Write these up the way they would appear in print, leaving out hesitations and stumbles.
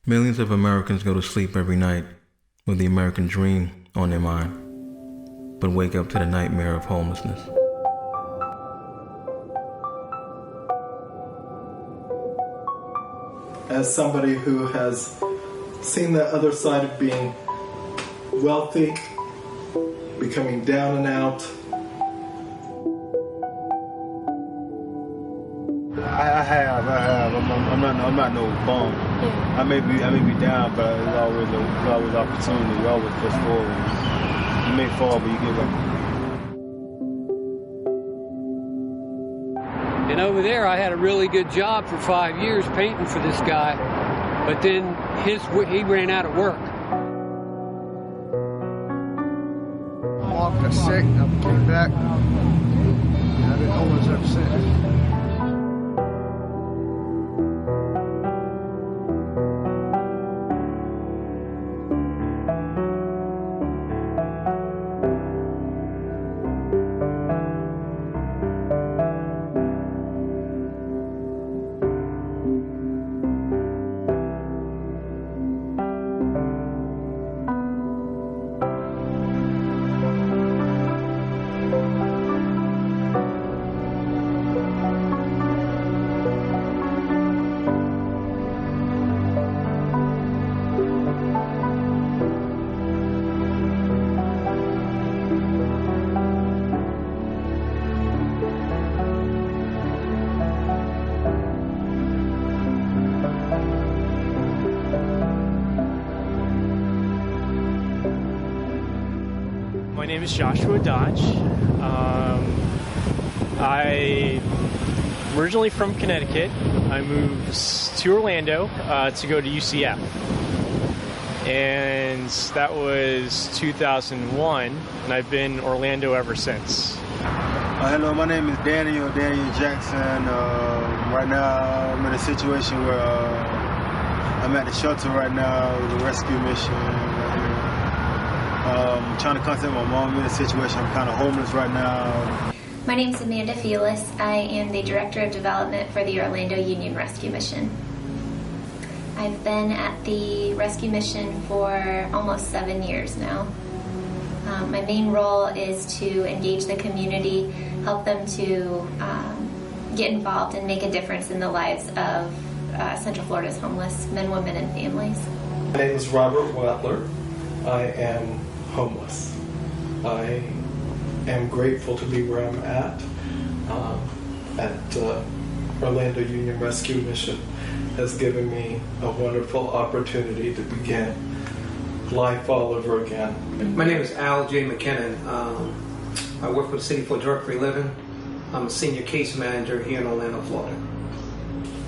Millions of Americans go to sleep every night with the American dream on their mind, but wake up to the nightmare of homelessness. As somebody who has seen the other side of being wealthy, becoming down and out, I have. I'm not no bum. Yeah. I may be down, but there's always opportunity. You always push forward. You may fall, but you get up. And over there, I had a really good job for 5 years painting for this guy, but then he ran out of work. I'm off, got sick, I came back. I've been homeless ever since. My name is Joshua Dodge. I'm originally from Connecticut. I moved to Orlando to go to UCF. And that was 2001, and I've been in Orlando ever since. Hello, my name is Daniel Jackson. Right now, I'm in a situation where I'm at the shelter right now with a rescue mission. Trying to contact my mom in a situation. I'm kind of homeless right now. My name is Amanda Felis. I am the Director of Development for the Orlando Union Rescue Mission. I've been at the rescue mission for almost 7 years now. My main role is to engage the community, help them to get involved and make a difference in the lives of Central Florida's homeless men, women, and families. my name is Robert Wetler. I am homeless. I am grateful to be where I'm at Orlando Union Rescue Mission has given me a wonderful opportunity to begin life all over again. My name is Al J. McKinnon. I work for the City for Drug-Free Living. I'm a senior case manager here in Orlando, Florida.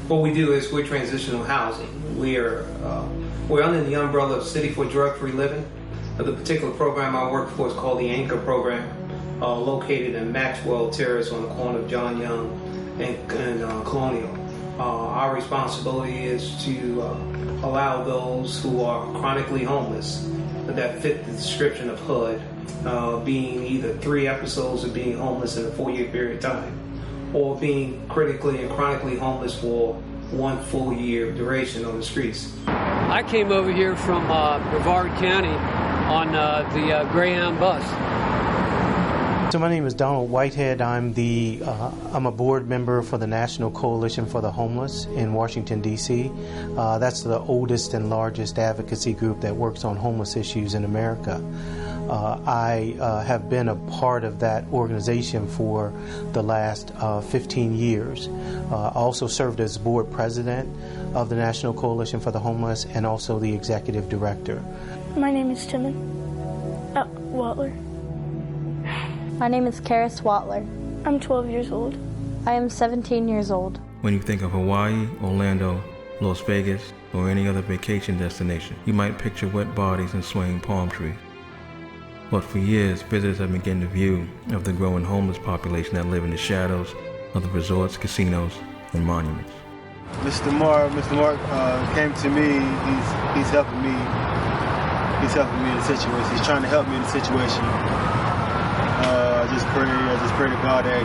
What we do is we're transitional housing. We're under the umbrella of City for Drug-Free Living. The particular program I work for is called the Anchor Program, located in Maxwell Terrace on the corner of John Young and Colonial. Our responsibility is to allow those who are chronically homeless that fit the description of HUD, being either 3 episodes of being homeless in a 4-year period of time, or being critically and chronically homeless for 1 full year duration on the streets. I came over here from Brevard County on the Greyhound bus. So my name is Donald Whitehead. I'm a board member for the National Coalition for the Homeless in Washington, D.C. That's the oldest and largest advocacy group that works on homeless issues in America. I have been a part of that organization for the last 15 years. I also served as board president of the National Coalition for the Homeless and also the executive director. My name is Timon Watler. My name is Karis Watler. I'm 12 years old. I am 17 years old. When you think of Hawaii, Orlando, Las Vegas, or any other vacation destination, you might picture wet bodies and swaying palm trees. But for years, visitors have been getting a view of the growing homeless population that live in the shadows of the resorts, casinos, and monuments. Mr. Mark came to me. He's helping me. He's helping me in the situation. He's trying to help me in the situation. I just pray to God that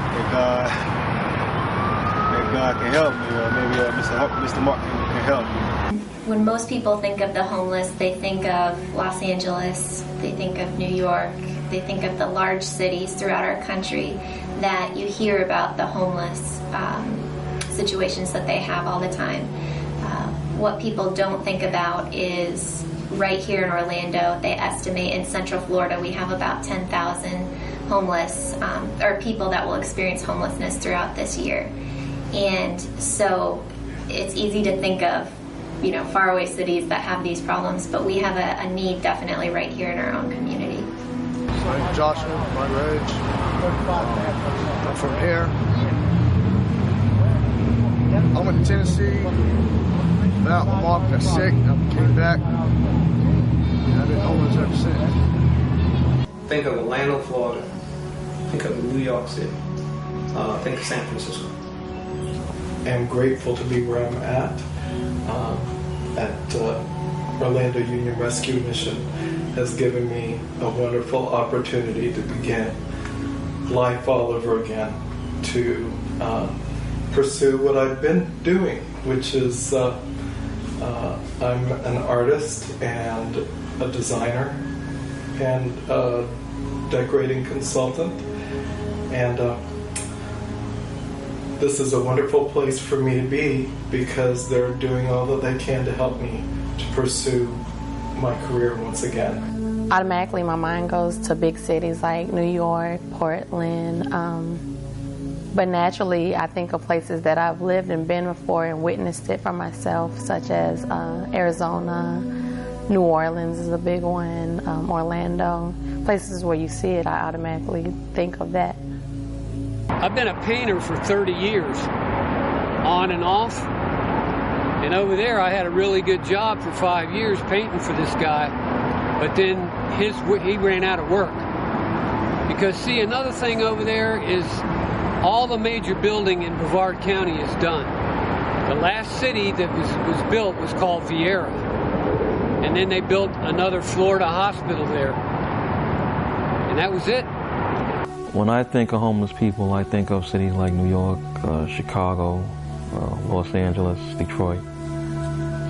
God can help me, or maybe Mr. Mark can help me. When most people think of the homeless, they think of Los Angeles, they think of New York, they think of the large cities throughout our country that you hear about the homeless situations that they have all the time. What people don't think about is right here in Orlando, they estimate in Central Florida we have about 10,000 homeless or people that will experience homelessness throughout this year. And so it's easy to think of, you know, faraway cities that have these problems, but we have a need definitely right here in our own community. My name's Joshua, my age. I'm from here. I went to Tennessee. About my mom got sick. I came back. And I've been homeless ever since. Think of Orlando, Florida. Think of New York City. Think of San Francisco. I'm grateful to be where I'm at Orlando Union Rescue Mission has given me a wonderful opportunity to begin life all over again, to pursue what I've been doing, which is I'm an artist and a designer and a decorating consultant, and this is a wonderful place for me to be because they're doing all that they can to help me to pursue my career once again. Automatically my mind goes to big cities like New York, Portland, but naturally I think of places that I've lived and been before and witnessed it for myself, such as Arizona, New Orleans is a big one, Orlando. Places where you see it, I automatically think of that. I've been a painter for 30 years, on and off. And over there, I had a really good job for 5 years painting for this guy. But then he ran out of work. Because, see, another thing over there is all the major building in Brevard County is done. The last city that was built was called Vieira. And then they built another Florida hospital there. And that was it. When I think of homeless people, I think of cities like New York, Chicago, Los Angeles, Detroit,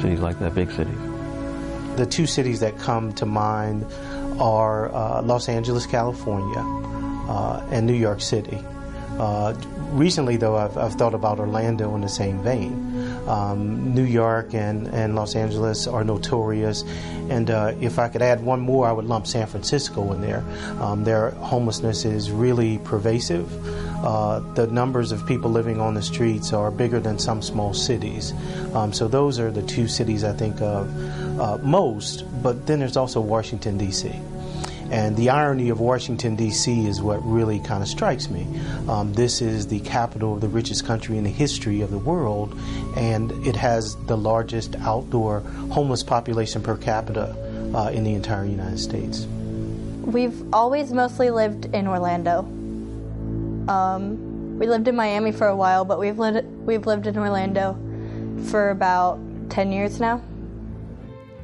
cities like that, big cities. The two cities that come to mind are Los Angeles, California, and New York City. Recently, though, I've thought about Orlando in the same vein. New York and Los Angeles are notorious, and if I could add one more, I would lump San Francisco in there. Their homelessness is really pervasive. The numbers of people living on the streets are bigger than some small cities. So those are the two cities I think of most, but then there's also Washington, D.C. And the irony of Washington, D.C. is what really kind of strikes me. This is the capital of the richest country in the history of the world, and it has the largest outdoor homeless population per capita in the entire United States. We've always mostly lived in Orlando. We lived in Miami for a while, but we've lived in Orlando for about 10 years now.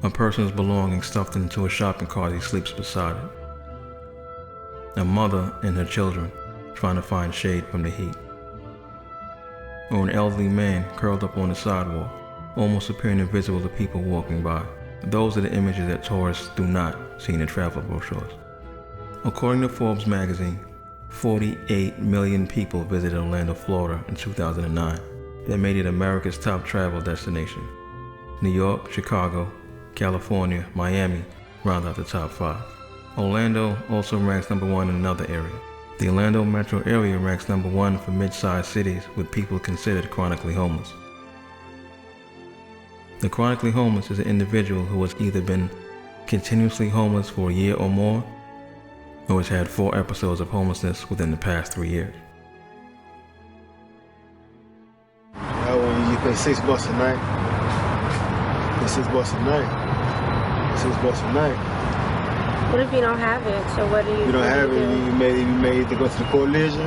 A person's belongings stuffed into a shopping cart he sleeps beside it. A mother and her children trying to find shade from the heat. Or an elderly man curled up on the sidewalk, almost appearing invisible to people walking by. Those are the images that tourists do not see in the travel brochures. According to Forbes magazine, 48 million people visited Orlando, Florida in 2009. That made it America's top travel destination. New York, Chicago, California, Miami round out the top 5. Orlando also ranks number 1 in another area. The Orlando metro area ranks number 1 for mid-sized cities with people considered chronically homeless. The chronically homeless is an individual who has either been continuously homeless for a year or more, or has had 4 episodes of homelessness within the past 3 years. When you pay $6 a night, $6 a night, $6 a night. What if you don't have it? So what do you? You don't have it. You may either go to the coalition.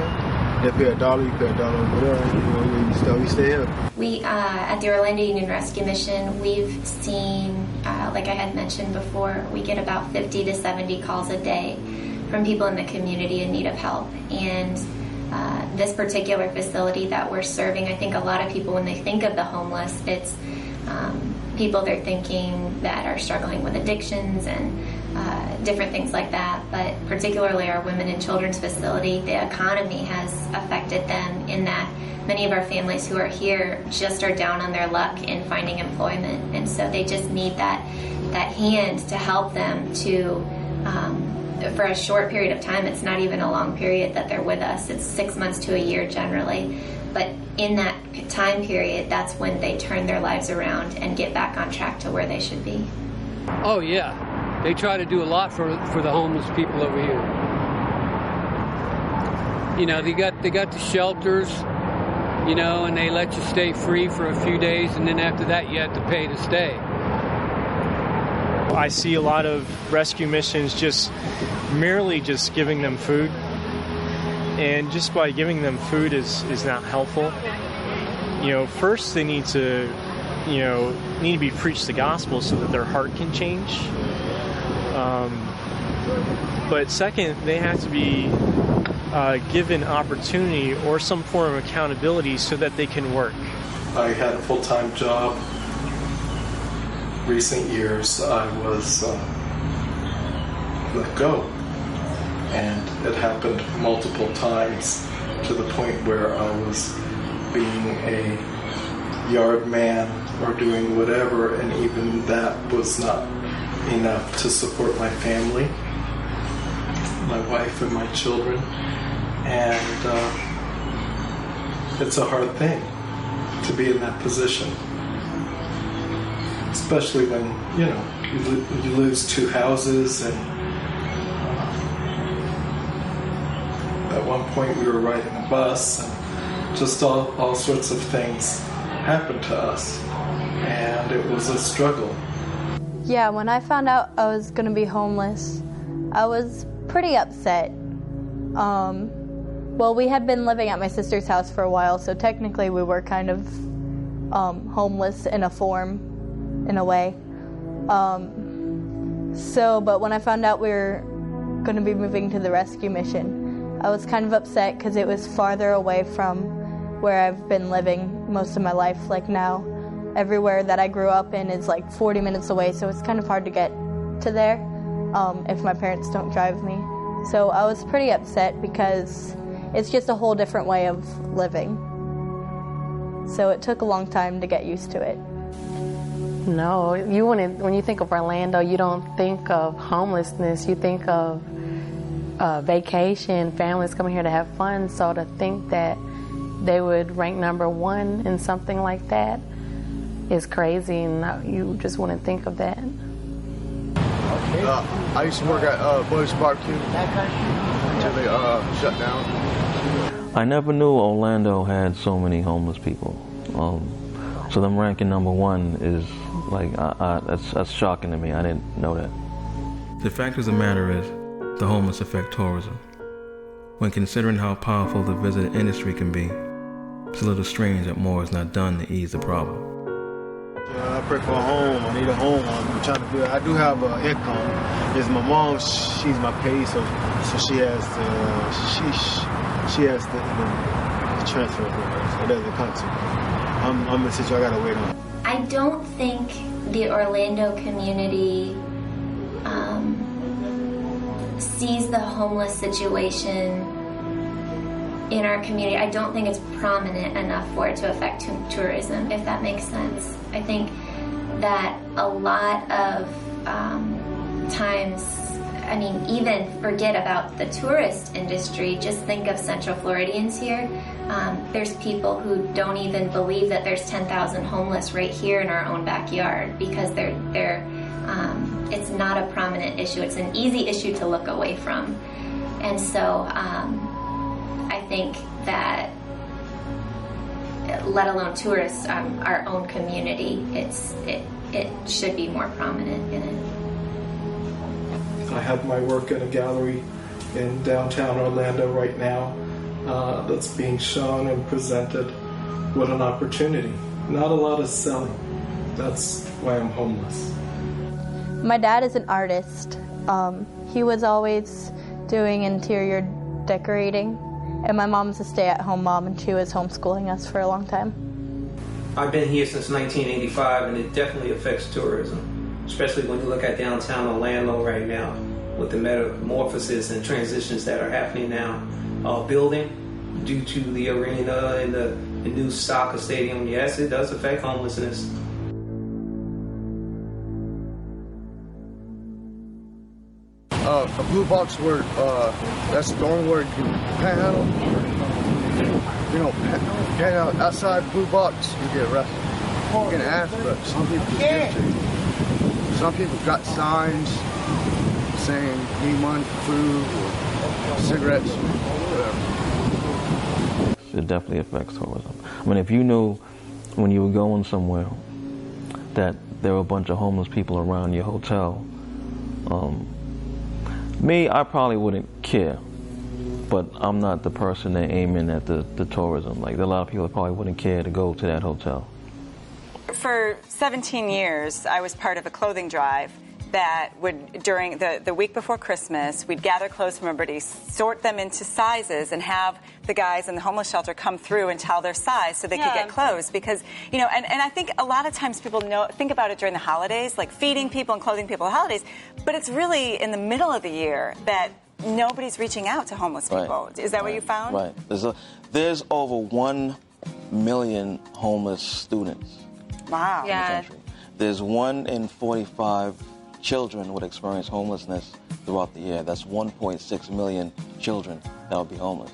They pay $1. You pay $1 over there. You stay here. We at the Orlando Union Rescue Mission, we've seen, like I had mentioned before, we get about 50 to 70 calls a day from people in the community in need of help. And this particular facility that we're serving, I think a lot of people, when they think of the homeless, people they're thinking that are struggling with addictions and different things like that. But particularly our women and children's facility, the economy has affected them in that many of our families who are here just are down on their luck in finding employment, and so they just need that hand to help them to for a short period of time. It's not even a long period that they're with us. It's 6 months to a year generally, but in that time period, that's when they turn their lives around and get back on track to where they should be. Oh yeah, they try to do a lot for the homeless people over here. You know, they got the shelters, you know, and they let you stay free for a few days, and then after that you have to pay to stay. I see a lot of rescue missions just merely just giving them food, and just by giving them food is not helpful. You know, first they need to be preached the gospel so that their heart can change. But second, they have to be given opportunity or some form of accountability so that they can work. I had a full-time job. Recent years, I was let go, and it happened multiple times to the point where I was being a yard man or doing whatever, and even that was not enough to support my family, my wife and my children, and it's a hard thing to be in that position. Especially when, you know, you lose 2 houses, and at one point we were riding a bus, and just all sorts of things happened to us, and it was a struggle. Yeah, when I found out I was going to be homeless, I was pretty upset. Well, we had been living at my sister's house for a while, so technically we were kind of homeless in a form. In a way. But when I found out we were going to be moving to the rescue mission, I was kind of upset because it was farther away from where I've been living most of my life. Like now, everywhere that I grew up in is like 40 minutes away, so it's kind of hard to get to there if my parents don't drive me. So I was pretty upset because it's just a whole different way of living. So it took a long time to get used to it. No, when you think of Orlando, you don't think of homelessness. You think of vacation, families coming here to have fun. So to think that they would rank #1 in something like that is crazy, and you just wouldn't think of that. I used to work at Buddy's Barbecue until they shut down. I never knew Orlando had so many homeless people. So them ranking #1 is like, that's shocking to me. I didn't know that. The fact of the matter is, the homeless affect tourism. When considering how powerful the visitor industry can be, it's a little strange that more is not done to ease the problem. I pray for a home. I need a home. I'm trying to build. I do have an income. It's my mom. She's my pay, so she has the transfer for her. So it doesn't come to me. I'm in a situation I gotta wait on. I don't think the Orlando community sees the homeless situation in our community. I don't think it's prominent enough for it to affect tourism, if that makes sense. I think that a lot of times, I mean, even forget about the tourist industry, just think of Central Floridians here. There's people who don't even believe that there's 10,000 homeless right here in our own backyard because it's not a prominent issue. It's an easy issue to look away from. And so I think that, let alone tourists, our own community, it should be more prominent in it. I have my work in a gallery in downtown Orlando right now that's being shown and presented. What an opportunity. Not a lot of selling. That's why I'm homeless. My dad is an artist. He was always doing interior decorating, and my mom's a stay-at-home mom, and she was homeschooling us for a long time. I've been here since 1985, and it definitely affects tourism, especially when you look at downtown Orlando right now with the metamorphosis and transitions that are happening now. Building due to the arena and the new soccer stadium. Yes, it does affect homelessness. A blue box word, that's the only word you can panhandle. You know, panhandle outside the blue box, you get arrested. You can ask, but some people just give it to you. Some people got signs saying need money for food or cigarettes, whatever. It definitely affects tourism. I mean, if you knew when you were going somewhere that there were a bunch of homeless people around your hotel, I probably wouldn't care, but I'm not the person that aiming at the tourism. Like, a lot of people probably wouldn't care to go to that hotel. For 17 years, I was part of a clothing drive that would, during the week before Christmas, we'd gather clothes from everybody, sort them into sizes, and have the guys in the homeless shelter come through and tell their size so they could get clothes. Because, you know, and I think a lot of times people think about it during the holidays, like feeding people and clothing people at holidays, but it's really in the middle of the year that nobody's reaching out to homeless people. Right. Is that what you found? Right. There's over 1 million homeless students in the country. There's 1 in 45 children would experience homelessness throughout the year. That's 1.6 million children that will be homeless.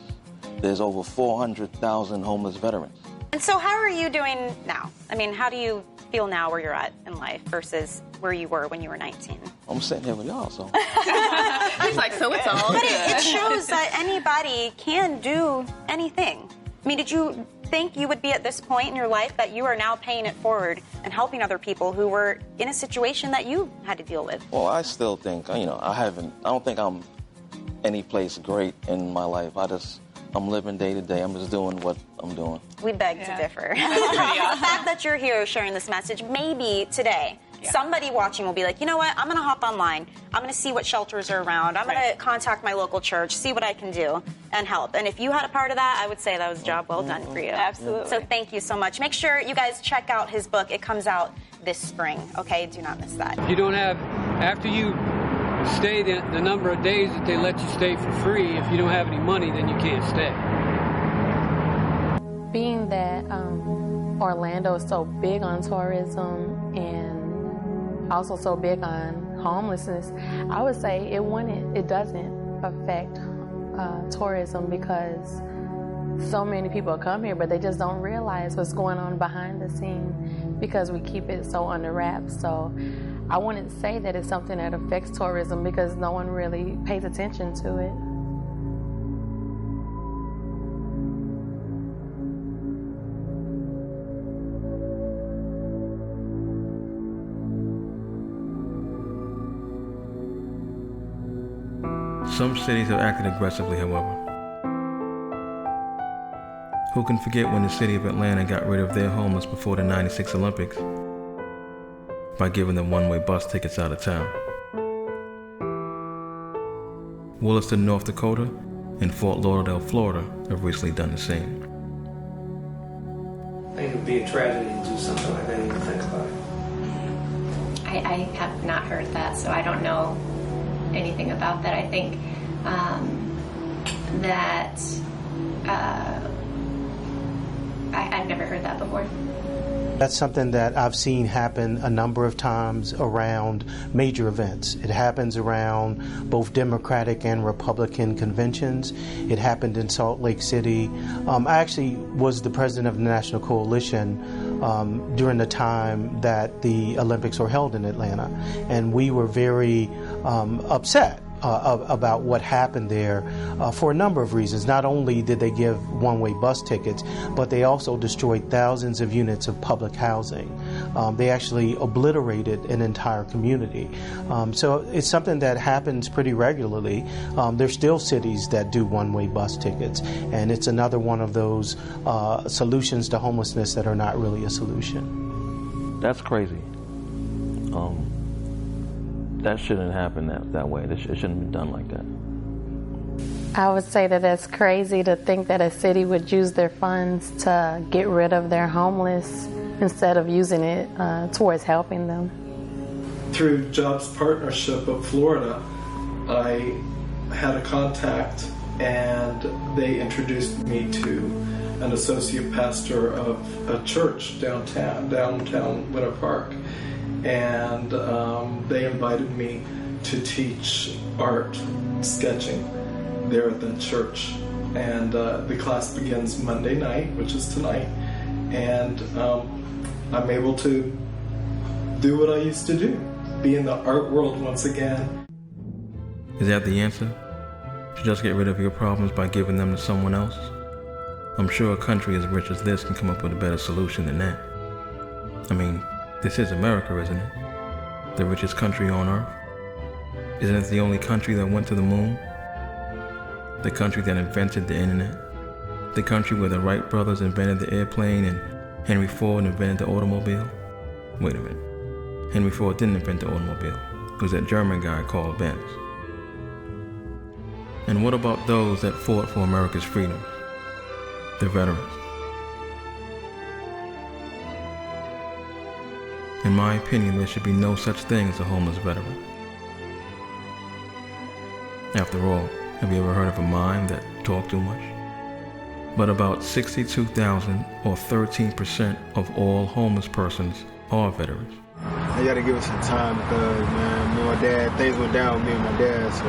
There's over 400,000 homeless veterans. And so how are you doing now? I mean, how do you feel now where you're at in life versus where you were when you were 19? I'm sitting here with y'all, so. He's like, so it's all good. But it shows that anybody can do anything. I mean, did you think you would be at this point in your life that you are now paying it forward and helping other people who were in a situation that you had to deal with? Well, I still think, I don't think I'm any place great in my life. I'm living day to day. I'm just doing what I'm doing. We beg to differ. The fact that you're here sharing this message, maybe today, somebody watching will be like, you know what, I'm going to hop online. I'm going to see what shelters are around. I'm going to contact my local church, see what I can do, and help. And if you had a part of that, I would say that was a job well done for you. Absolutely. So thank you so much. Make sure you guys check out his book. It comes out this spring, okay? Do not miss that. You don't have, after you stay the number of days that they let you stay for free, if you don't have any money, then you can't stay. Being that Orlando is so big on tourism and also so big on homelessness, I would say it doesn't affect tourism because so many people come here, but they just don't realize what's going on behind the scene because we keep it so under wraps. So I wouldn't say that it's something that affects tourism because no one really pays attention to it. Some cities have acted aggressively, however. Who can forget when the city of Atlanta got rid of their homeless before the '96 Olympics by giving them one-way bus tickets out of town? Williston, North Dakota, and Fort Lauderdale, Florida have recently done the same. I think it would be a tragedy to do something like that, even think about it. I have not heard that, so I don't know anything about that. I think that I've never heard that before. That's something that I've seen happen a number of times around major events. It happens around both Democratic and Republican conventions. It happened in Salt Lake City. I actually was the president of the National Coalition during the time that the Olympics were held in Atlanta. And we were very upset about what happened there for a number of reasons. Not only did they give one-way bus tickets, but they also destroyed thousands of units of public housing. They actually obliterated an entire community. So it's something that happens pretty regularly. There's still cities that do one-way bus tickets, and it's another one of those solutions to homelessness that are not really a solution. That's crazy. That shouldn't happen that way. It shouldn't be done like that. I would say that it's crazy to think that a city would use their funds to get rid of their homeless instead of using it towards helping them. Through Jobs Partnership of Florida, I had a contact and they introduced me to an associate pastor of a church downtown Winter Park. And they invited me to teach art sketching there at that church. And the class begins Monday night, which is tonight. And I'm able to do what I used to do, be in the art world once again. Is that the answer? To just get rid of your problems by giving them to someone else? I'm sure a country as rich as this can come up with a better solution than that. I mean, this is America, isn't it? The richest country on earth? Isn't it the only country that went to the moon? The country that invented the internet? The country where the Wright brothers invented the airplane and Henry Ford invented the automobile? Wait a minute. Henry Ford didn't invent the automobile. It was that German guy called Benz. And what about those that fought for America's freedom? The veterans. In my opinion, there should be no such thing as a homeless veteran. After all, have you ever heard of a mind that talked too much? But about 62,000 or 13% of all homeless persons are veterans. I gotta give it some time because, man, me and my dad, things went down with me and my dad, so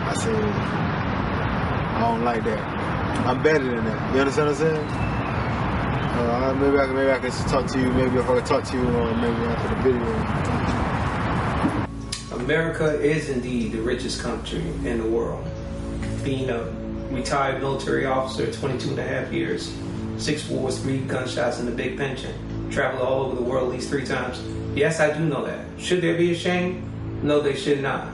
I said, I don't like that. I'm better than that. You understand what I'm saying? Maybe I can talk to you, maybe if I could talk to you maybe after the video. America is indeed the richest country in the world. Being a retired military officer, 22 and a half years, 6 wars, 3 gunshots, and a big pension. Traveled all over the world at least 3 times. Yes, I do know that. Should there be a shame? No, they should not.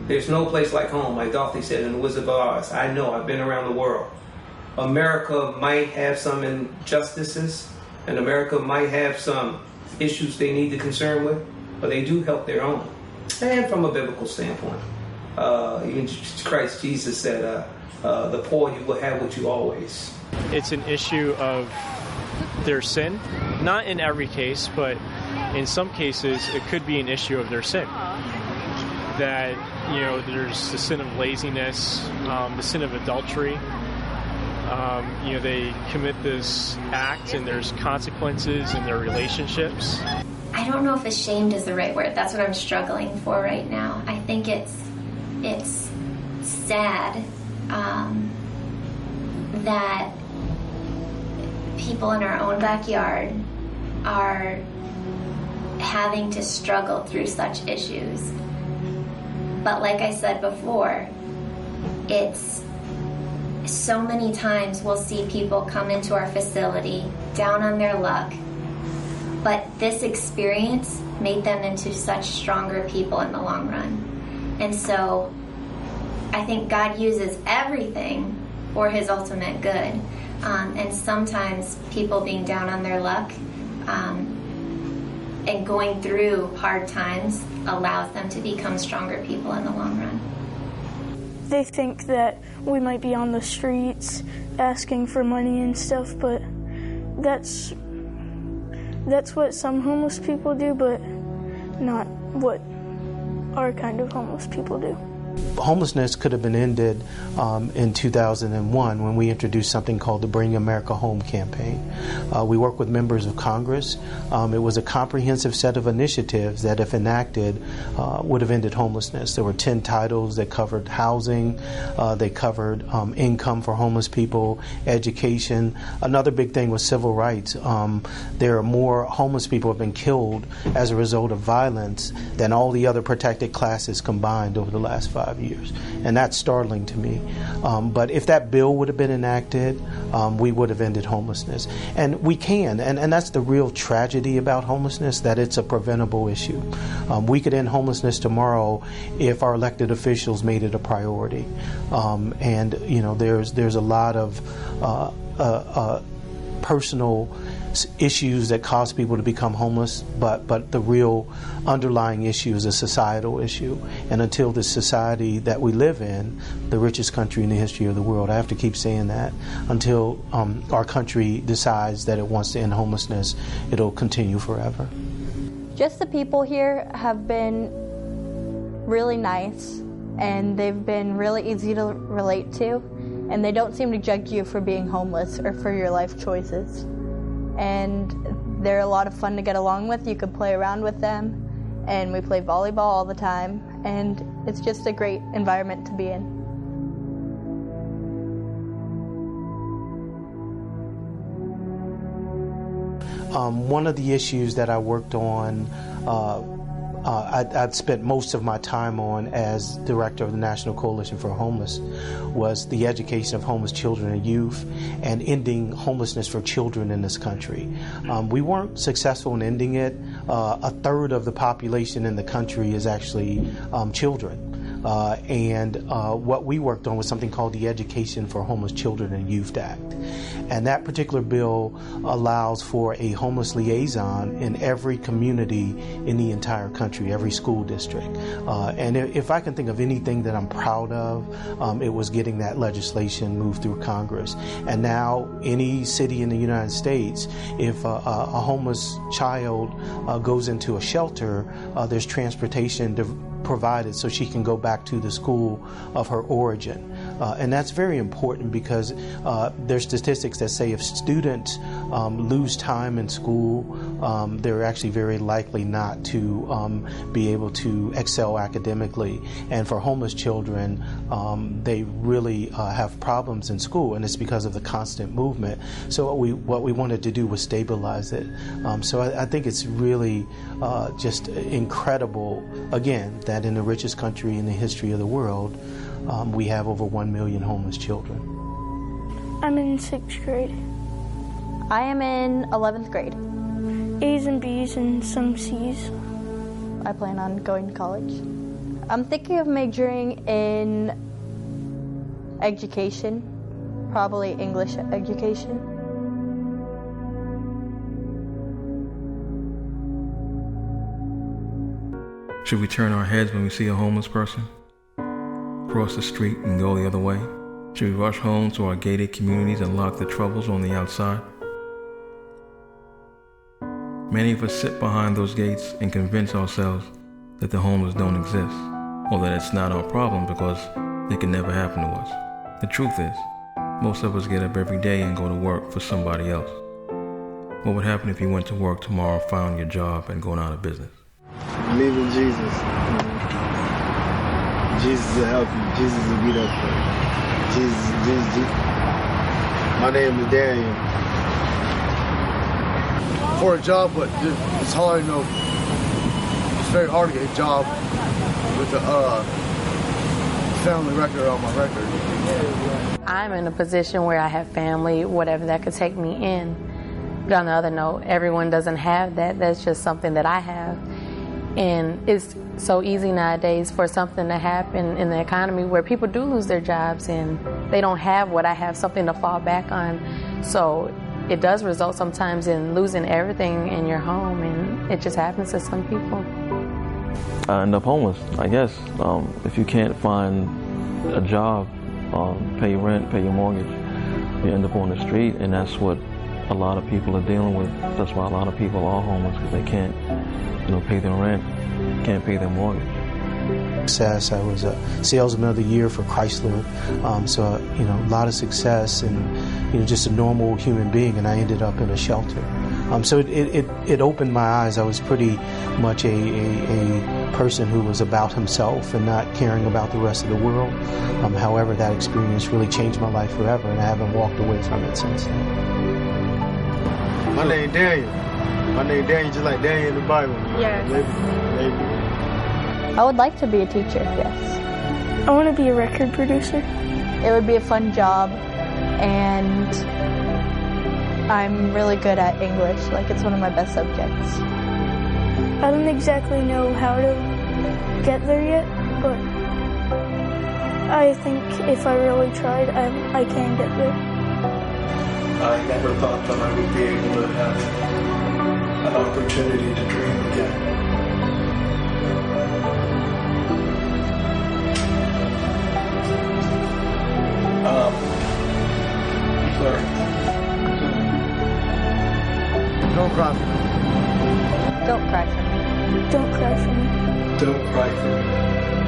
There's no place like home, like Dorothy said in The Wizard of Oz. I know, I've been around the world. America might have some injustices, and America might have some issues they need to concern with, but they do help their own. And from a biblical standpoint, even Christ Jesus said, the poor you will have with you always. It's an issue of their sin. Not in every case, but in some cases it could be an issue of their sin. That, you know, there's the sin of laziness, the sin of adultery. You know, they commit this act and there's consequences in their relationships. I don't know if ashamed is the right word. That's what I'm struggling for right now. I think it's sad that people in our own backyard are having to struggle through such issues. But like I said before, it's so many times we'll see people come into our facility down on their luck, but this experience made them into such stronger people in the long run. And so I think God uses everything for his ultimate good. And sometimes people being down on their luck and going through hard times allows them to become stronger people in the long run. They think that we might be on the streets asking for money and stuff, but that's what some homeless people do, but not what our kind of homeless people do. Homelessness could have been ended in 2001 when we introduced something called the Bring America Home campaign. We worked with members of Congress. It was a comprehensive set of initiatives that, if enacted, would have ended homelessness. There were 10 titles that covered housing, they covered income for homeless people, education. Another big thing was civil rights. There are more homeless people have been killed as a result of violence than all the other protected classes combined over the last 5 years. And that's startling to me. But if that bill would have been enacted, we would have ended homelessness. And we can, and that's the real tragedy about homelessness, that it's a preventable issue. We could end homelessness tomorrow if our elected officials made it a priority. And, you know, there's a lot of personal issues that cause people to become homeless, but the real underlying issue is a societal issue. And until the society that we live in, the richest country in the history of the world, I have to keep saying that, until our country decides that it wants to end homelessness, it'll continue forever. Just the people here have been really nice, and they've been really easy to relate to, and they don't seem to judge you for being homeless or for your life choices. And they're a lot of fun to get along with. You can play around with them, and we play volleyball all the time, and it's just a great environment to be in. One of the issues that I worked on, I'd spent most of my time on as director of the National Coalition for Homeless, was the education of homeless children and youth and ending homelessness for children in this country. We weren't successful in ending it. A third of the population in the country is actually children. What we worked on was something called the Education for Homeless Children and Youth Act. And that particular bill allows for a homeless liaison in every community in the entire country, every school district. And if I can think of anything that I'm proud of, it was getting that legislation moved through Congress. And now any city in the United States, if a homeless child goes into a shelter, there's transportation provided so she can go back to the school of her origin. And that's very important because there's statistics that say if students lose time in school, they're actually very likely not to be able to excel academically. And for homeless children, they really have problems in school, and it's because of the constant movement. So what we wanted to do was stabilize it. So I think it's really just incredible, again, that in the richest country in the history of the world, we have over 1 million homeless children. I'm in 6th grade. I am in 11th grade. A's and B's and some C's. I plan on going to college. I'm thinking of majoring in education, probably English education. Should we turn our heads when we see a homeless person? Cross the street and go the other way? Should we rush home to our gated communities and lock the troubles on the outside? Many of us sit behind those gates and convince ourselves that the homeless don't exist, or that it's not our problem because it can never happen to us. The truth is, most of us get up every day and go to work for somebody else. What would happen if you went to work tomorrow, found your job, and going out of business? Believe in Jesus. Jesus will help you. Jesus will be there for you. Jesus. My name is Daniel. For a job, but it's hard, it's very hard to get a job with the family record on my record. I'm in a position where I have family, whatever that could take me in. But on the other note, everyone doesn't have that. That's just something that I have. And it's so easy nowadays for something to happen in the economy where people do lose their jobs and they don't have what I have, something to fall back on. So it does result sometimes in losing everything in your home, and it just happens to some people. I end up homeless, I guess. If you can't find a job, pay your rent, pay your mortgage, you end up on the street, and that's what a lot of people are dealing with. That's why a lot of people are homeless, because they can't pay their rent, can't pay their mortgage. Success. I was a salesman of the year for Chrysler, so a lot of success, and just a normal human being, and I ended up in a shelter. So it opened my eyes. I was pretty much a person who was about himself and not caring about the rest of the world. However, that experience really changed my life forever, and I haven't walked away from it since then. My name is Daniel. My name is Daniel, just like Daniel in the Bible. Yes. I would like to be a teacher, yes. I want to be a record producer. It would be a fun job, and I'm really good at English. It's one of my best subjects. I don't exactly know how to get there yet, but I think if I really tried, I can get there. I never thought that I would be able to have an opportunity to dream again. Sorry. Don't cry for me. Don't cry for me. Don't cry for me. Don't cry for me.